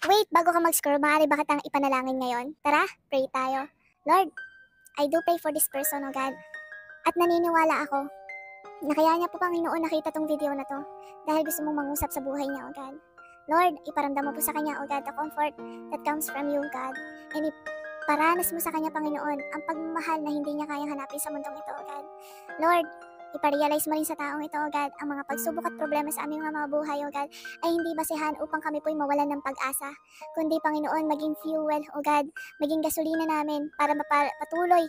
Wait, bago ka mag-scroll, maaari ba kitang ipanalangin ngayon? Tara, pray tayo. Lord, I do pray for this person, O God. At naniniwala ako na kaya niya po, Panginoon, nakita tong video na to dahil gusto mong mangusap sa buhay niya, O God. Lord, iparamdam mo po sa kanya, O God, the comfort that comes from you, God. And iparanas mo sa kanya, Panginoon, ang pagmamahal na hindi niya kayang hanapin sa mundong ito, O God. Lord, iparealize mo rin sa taong ito, O God, ang mga pagsubok at problema sa aming mga buhay, O God, ay hindi basehan upang kami po'y mawalan ng pag-asa, kundi, Panginoon, maging fuel, O God, maging gasolina namin para patuloy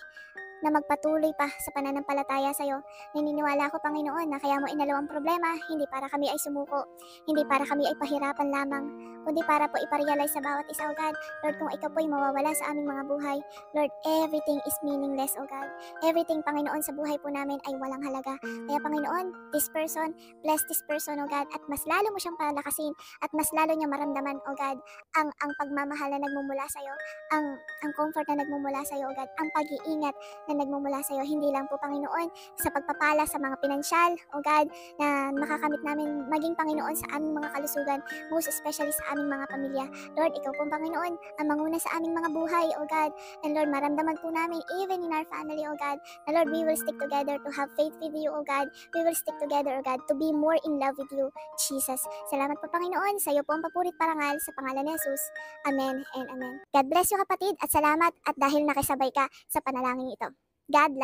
na magpatuloy pa sa pananampalataya sa iyo. Naniniwala ako, Panginoon, na kaya mo inalaw ang problema, hindi para kami ay sumuko, hindi para kami ay pahirapan lamang, kundi para po iparealize sa bawat isa, O God, Lord, kung ikaw po'y mawawala sa aming mga buhay, Lord, everything is meaningless, O God. Everything, Panginoon, sa buhay po namin ay walang halaga. Kaya, Panginoon, this person, bless this person, O God, at mas lalo mo siyang palakasin, at mas lalo niya maramdaman, O God, ang pagmamahal na nagmumula sa iyo, ang comfort na nagmumula sa iyo, O God, ang pag-iingat na nagmumula sa iyo, hindi lang po, Panginoon, sa pagpapala sa mga pinansyal, O God, na makakamit namin maging, Panginoon, sa aming mga kalusugan, most especially sa aming mga pamilya. Lord, ikaw po, Panginoon, ang manguna sa aming mga buhay, O God, and Lord, maramdaman po namin, even in our family, O God, na Lord, we will stick together to have faith with you, O God, we will stick together, O God, to be more in love with you, Jesus. Salamat po, Panginoon, sa iyo po ang papurit parangal sa pangalan ni Jesus. Amen and amen. God bless you, kapatid, at salamat at dahil nakisabay ka sa panalangin ito. God bless.